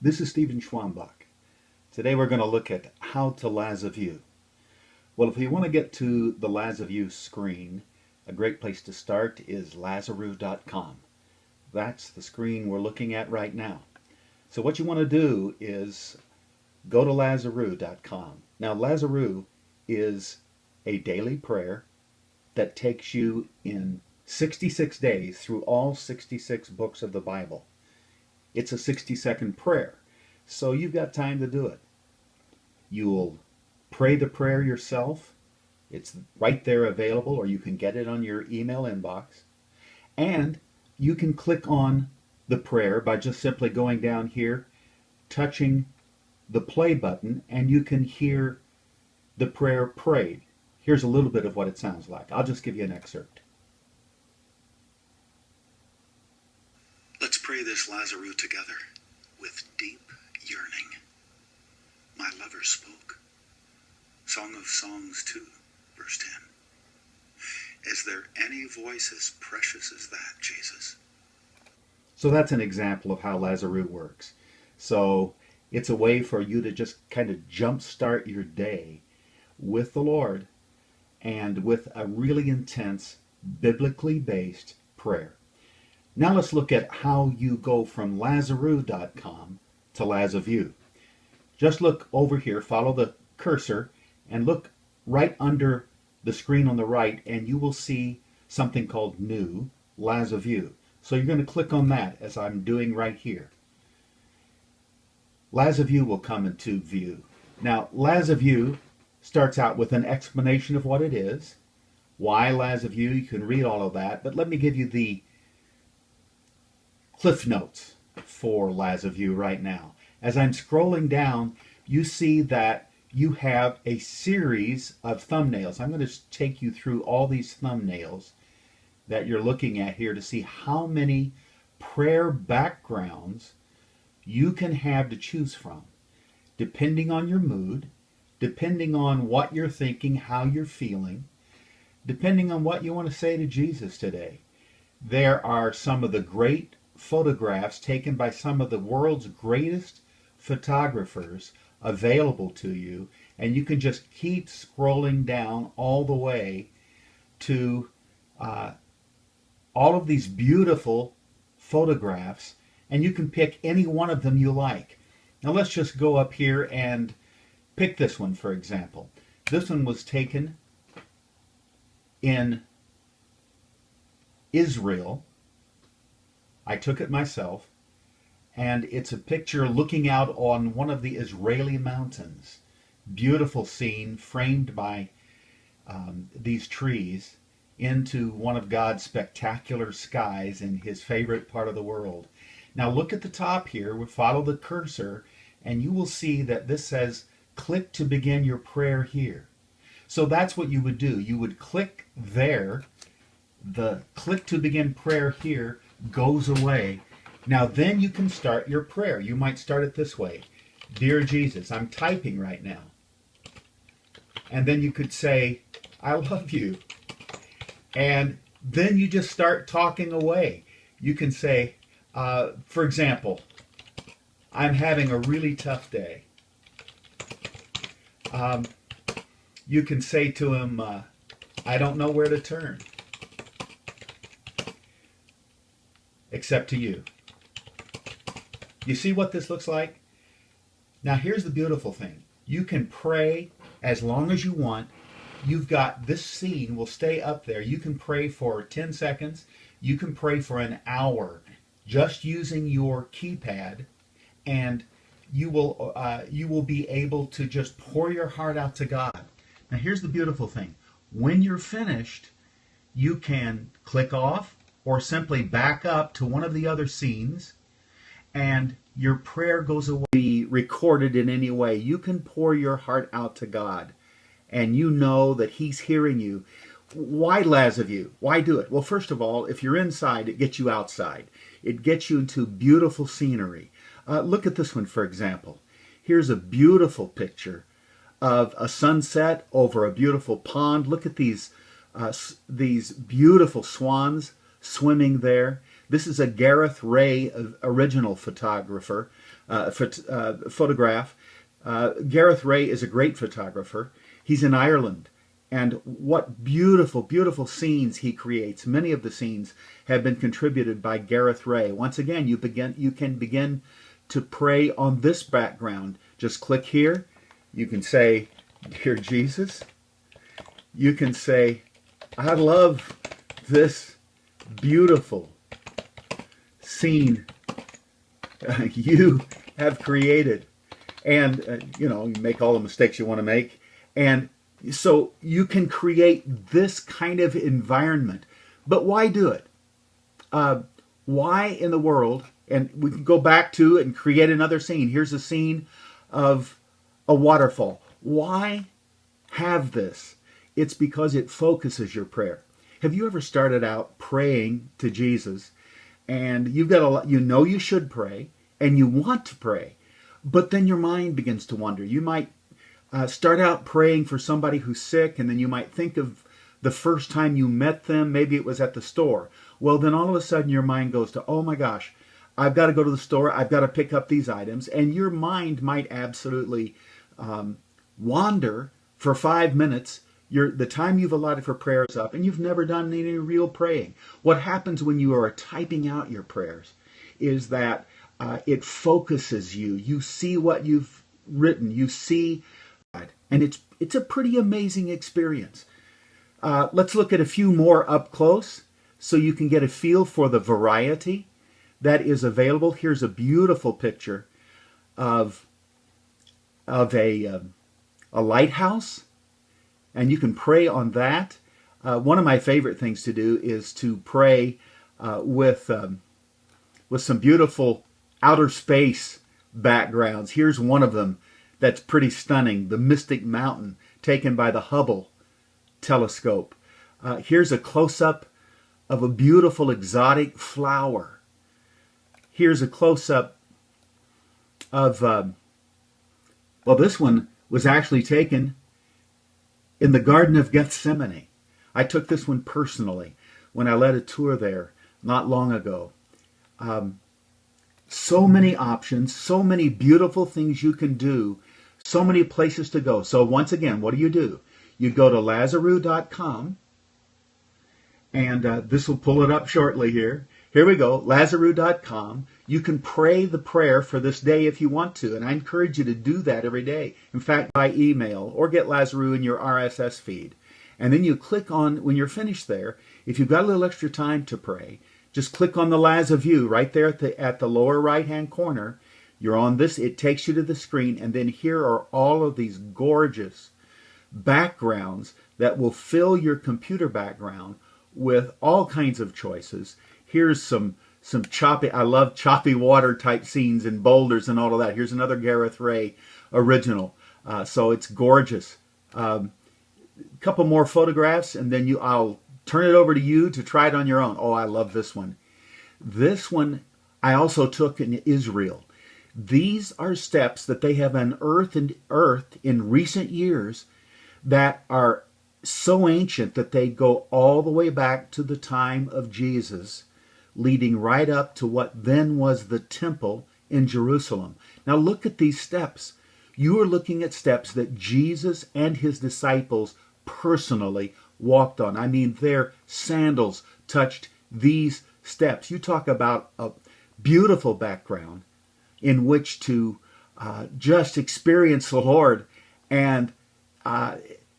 This is Stephen Schwambach. Today we're going to look at how to LazaView. Well, if you want to get to the LazaView screen, a great place to start is LazaRoo.com. That's the screen we're looking at right now. So what you want to do is go to LazaRoo.com. Now, LazaRoo is a daily prayer that takes you in 66 days through all 66 books of the Bible. It's a 60-second prayer, so you've got time to do it. You'll pray the prayer yourself. It's right there available, or you can get it on your email inbox. And you can click on the prayer by just simply going down here, touching the play button, and you can hear the prayer prayed. Here's a little bit of what it sounds like. I'll just give you an excerpt. Let's pray this LazaRoo together with deep yearning. My lover spoke. Song of Songs 2, verse 10. Is there any voice as precious as that, Jesus? So that's an example of how LazaRoo works. So it's a way for you to just kind of jumpstart your day with the Lord and with a really intense, biblically based prayer. Now let's look at how you go from LazaRoo.com to LazaView. Just look over here, follow the cursor, and look right under the screen on the right, and you will see something called New, LazaView. So you're going to click on that as I'm doing right here. LazaView will come into view. Now, LazaView starts out with an explanation of what it is. Why LazaView? You can read all of that, but let me give you the Cliff Notes for LazaView right now. As I'm scrolling down, you see that you have a series of thumbnails. I'm going to take you through all these thumbnails that you're looking at here to see how many prayer backgrounds you can have to choose from, depending on your mood, depending on what you're thinking, how you're feeling, depending on what you want to say to Jesus today. There are some of the great photographs taken by some of the world's greatest photographers available to you, and you can just keep scrolling down all the way to all of these beautiful photographs, and you can pick any one of them you like. Now let's just go up here and pick this one, for example. This one was taken in Israel. I took it myself, and it's a picture looking out on one of the Israeli mountains. Beautiful scene framed by these trees into one of God's spectacular skies in his favorite part of the world. Now look at the top here, we follow the cursor, and you will see that this says, click to begin your prayer here. So that's what you would do. You would click there, the click to begin prayer here goes away. Now then you can start your prayer. You might start it this way. Dear Jesus, I'm typing right now. And then you could say, I love you. And then you just start talking away. You can say, for example, I'm having a really tough day. You can say to him, I don't know where to turn except to you. You see what this looks like? Now here's the beautiful thing. You can pray as long as you want. You've got this scene will stay up there. You can pray for 10 seconds. You can pray for an hour just using your keypad, and you will be able to just pour your heart out to God. Now here's the beautiful thing. When you're finished, you can click off or simply back up to one of the other scenes, and your prayer goes away. Be recorded in any way. You can pour your heart out to God, and you know that He's hearing you. Why LazaView? Why do it? Well, first of all, if you're inside, it gets you outside. It gets you into beautiful scenery. Look at this one, for example. Here's a beautiful picture of a sunset over a beautiful pond. Look at these beautiful swans swimming there. This is a Gareth Ray original photographer. photograph. Gareth Ray is a great photographer. He's in Ireland. And what beautiful, beautiful scenes he creates. Many of the scenes have been contributed by Gareth Ray. Once again, you can begin to pray on this background. Just click here. You can say, "Dear Jesus." You can say, "I love this beautiful scene you have created." And, you make all the mistakes you want to make. And so you can create this kind of environment. But why do it? Why in the world? And we can go back to it and create another scene. Here's a scene of a waterfall. Why have this? It's because it focuses your prayer. Have you ever started out praying to Jesus and you've got a lot, you should pray and you want to pray, but then your mind begins to wander. You might start out praying for somebody who's sick, and then you might think of the first time you met them. Maybe it was at the store. Well, then all of a sudden your mind goes to, "Oh my gosh, I've got to go to the store. I've got to pick up these items." And your mind might absolutely wander for 5 minutes. The time you've allotted for prayer is up, and you've never done any real praying. What happens when you are typing out your prayers is that it focuses you. You see what you've written. You see, and it's a pretty amazing experience. Let's look at a few more up close so you can get a feel for the variety that is available. Here's a beautiful picture of a lighthouse, and you can pray on that. One of my favorite things to do is to pray with some beautiful outer space backgrounds. Here's one of them that's pretty stunning, the Mystic Mountain, taken by the Hubble telescope. Here's a close-up of a beautiful exotic flower. Here's a close-up of, this one was actually taken in the Garden of Gethsemane. I took this one personally when I led a tour there not long ago. So many options, so many beautiful things you can do, so many places to go. So once again, what do? You go to LazaView.com, and this will pull it up shortly here. Here we go, LazaView.com. You can pray the prayer for this day if you want to, and I encourage you to do that every day. In fact, by email, or get LazaView in your RSS feed. And then you click on, when you're finished there, if you've got a little extra time to pray, just click on the LazaView right there at the lower right-hand corner. You're on this, it takes you to the screen, and then here are all of these gorgeous backgrounds that will fill your computer background with all kinds of choices. Here's some choppy, I love choppy water type scenes and boulders and all of that. Here's another Gareth Ray original. So it's gorgeous. Couple more photographs, and then I'll turn it over to you to try it on your own. Oh, I love this one. This one I also took in Israel. These are steps that they have unearthed in recent years that are so ancient that they go all the way back to the time of Jesus, leading right up to what then was the temple in Jerusalem. Now look at these steps. You are looking at steps that Jesus and his disciples personally walked on. I mean, their sandals touched these steps. You talk about a beautiful background in which to just experience the Lord. And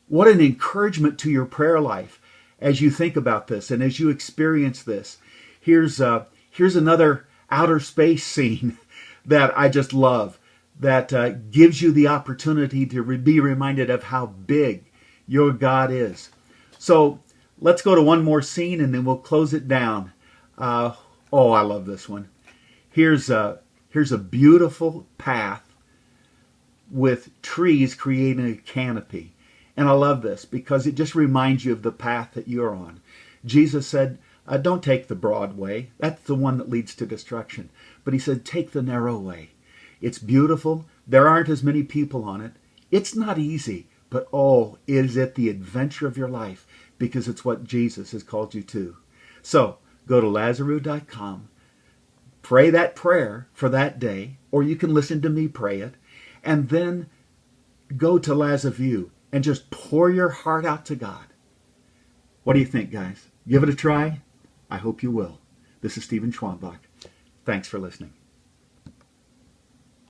what an encouragement to your prayer life as you think about this and as you experience this. Here's another outer space scene that I just love, that gives you the opportunity to be reminded of how big your God is. So let's go to one more scene and then we'll close it down. I love this one. Here's a beautiful path with trees creating a canopy. And I love this because it just reminds you of the path that you're on. Jesus said, don't take the broad way. That's the one that leads to destruction. But he said, take the narrow way. It's beautiful. There aren't as many people on it. It's not easy, but is it the adventure of your life? Because it's what Jesus has called you to. So go to LazaView.com, pray that prayer for that day, or you can listen to me pray it, and then go to LazaView and just pour your heart out to God. What do you think, guys? Give it a try? I hope you will. This is Stephen Schwambach. Thanks for listening.